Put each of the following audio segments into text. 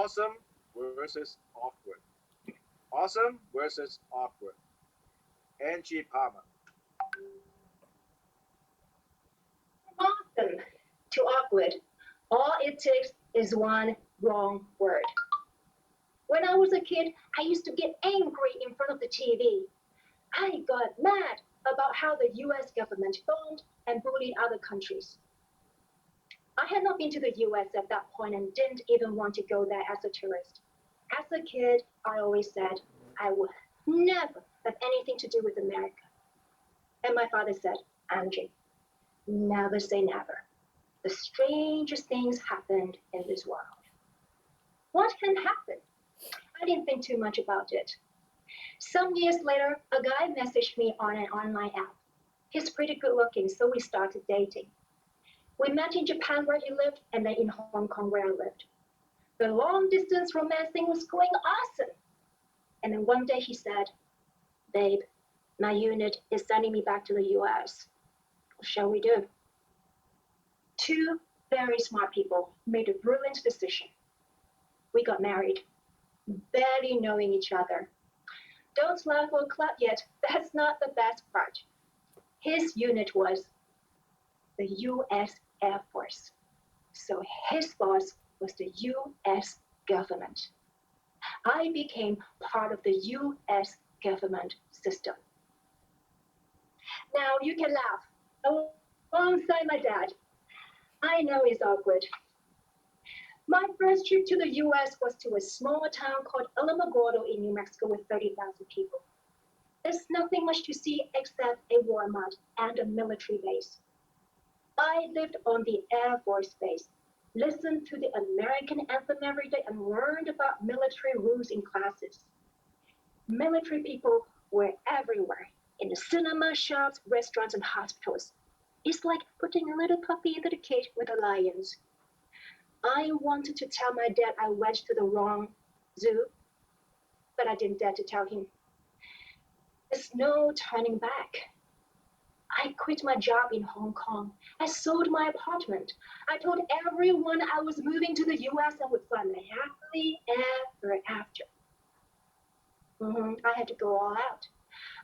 Awesome versus awkward. Awesome versus awkward. Angie Palmer. Awesome to awkward. All it takes is one wrong word. When I was a kid, I used to get angry in front of the TV. I got mad about how the US government bombed and bullied other countries. I had not been to the US at that point and didn't even want to go there as a tourist. As a kid, I always said I would never have anything to do with America. And my father said, Angie, never say never. The strangest things happened in this world. What can happen? I didn't think too much about it. Some years later, a guy messaged me on an online app. He's pretty good looking, so we started dating. We met in Japan where he lived, and then in Hong Kong where I lived. The long distance romance thing was going awesome. And then one day he said, babe, my unit is sending me back to the US. What shall we do? Two very smart people made a brilliant decision. We got married, barely knowing each other. Don't laugh or clap yet, that's not the best part. His unit was the US Air Force. So his boss was the US government. I became part of the US government system. Now you can laugh alongside my dad. I know it's awkward. My first trip to the US was to a small town called Alamogordo in New Mexico with 30,000 people. There's nothing much to see except a Walmart and a military base. I lived on the Air Force Base, listened to the American anthem every day, and learned about military rules in classes. Military people were everywhere, in the cinema, shops, restaurants, and hospitals. It's like putting a little puppy into the cage with the lions. I wanted to tell my dad I went to the wrong zoo, but I didn't dare to tell him. There's no turning back. I quit my job in Hong Kong. I sold my apartment. I told everyone I was moving to the US and would find me happily ever after. I had to go all out.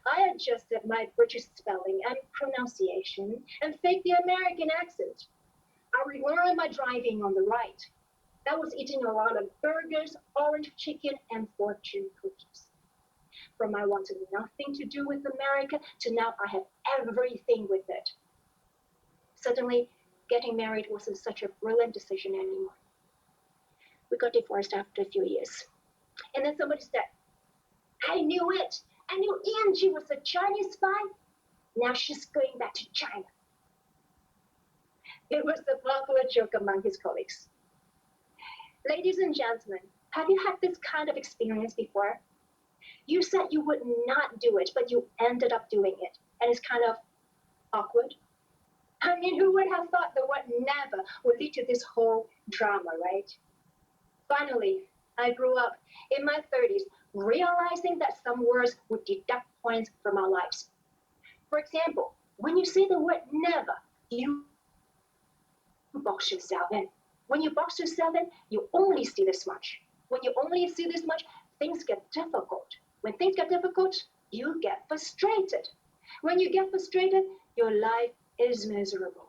I adjusted my British spelling and pronunciation and faked the American accent. I relearned my driving on the right. I was eating a lot of burgers, orange chicken, and fortune cookies. From I wanted nothing to do with America to now I have everything with it. Suddenly, getting married wasn't such a brilliant decision anymore. We got divorced after a few years. And then somebody said, I knew it. I knew Angie was a Chinese spy. Now she's going back to China. It was the popular joke among his colleagues. Ladies and gentlemen, have you had this kind of experience before? You said you would not do it, but you ended up doing it. And it's kind of awkward. I mean, who would have thought the word never would lead to this whole drama, right? Finally, I grew up in my 30s, realizing that some words would deduct points from our lives. For example, when you say the word never, you box yourself in. When you box yourself in, you only see this much. When you only see this much, things get difficult. When things get difficult, you get frustrated. When you get frustrated, your life is miserable.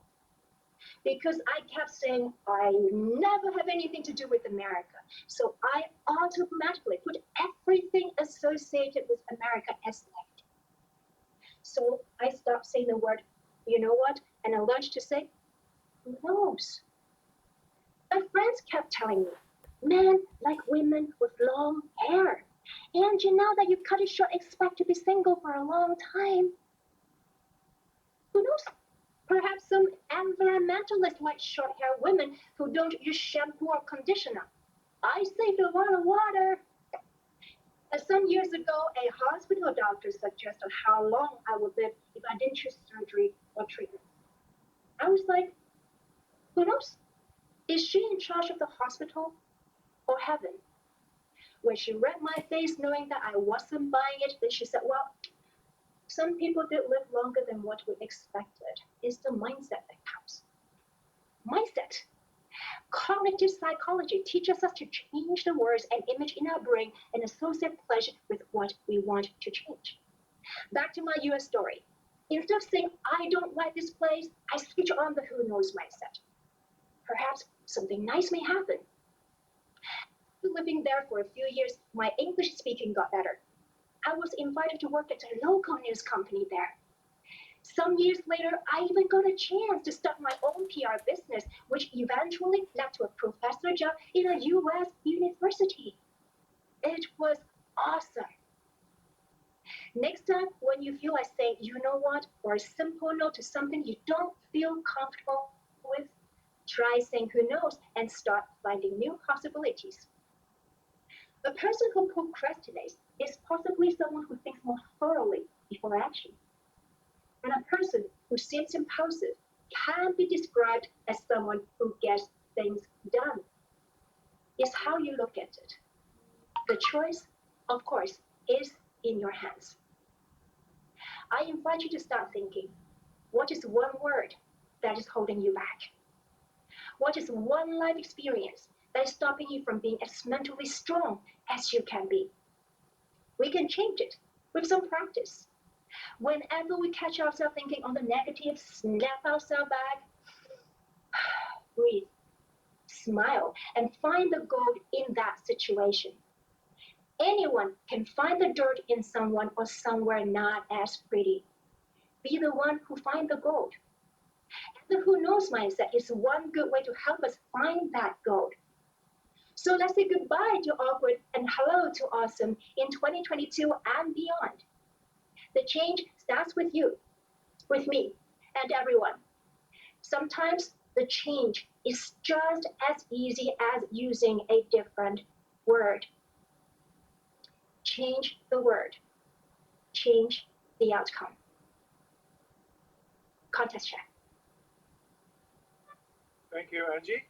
Because I kept saying I never have anything to do with America. So I automatically put everything associated with America as negative. So I stopped saying the word, you know what? And I learned to say, who knows? My friends kept telling me, men like women with long hair. Angie, now that you cut it short, expect to be single for a long time. Who knows? Perhaps some environmentalists like short-haired women who don't use shampoo or conditioner. I saved a lot of water. And some years ago, a hospital doctor suggested how long I would live if I didn't choose surgery or treatment. I was like, who knows? Is she in charge of the hospital or heaven? When she read my face knowing that I wasn't buying it, then she said, well, some people did live longer than what we expected. It's the mindset that counts. Mindset. Cognitive psychology teaches us to change the words and image in our brain and associate pleasure with what we want to change. Back to my US story. Instead of saying, I don't like this place, I switch on the who knows mindset. Perhaps something nice may happen. After living there for a few years, my English speaking got better. I was invited to work at a local news company there. Some years later, I even got a chance to start my own PR business, which eventually led to a professor job in a US university. It was awesome. Next time, when you feel like saying, you know what, or a simple no to something you don't feel comfortable with, try saying who knows and start finding new possibilities. A person who procrastinates is possibly someone who thinks more thoroughly before action. And a person who seems impulsive can be described as someone who gets things done. It's how you look at it. The choice, of course, is in your hands. I invite you to start thinking, what is one word that is holding you back? What is one life experience that is stopping you from being as mentally strong as you can be? We can change it with some practice. Whenever we catch ourselves thinking on the negative, snap ourselves back, breathe, smile, and find the gold in that situation. Anyone can find the dirt in someone or somewhere not as pretty. Be the one who finds the gold. And the who knows mindset is one good way to help us find that gold. So let's say goodbye to awkward and hello to awesome in 2022 and beyond. The change starts with you, with me, and everyone. Sometimes the change is just as easy as using a different word. Change the word. Change the outcome. Contest check. Thank you, Angie.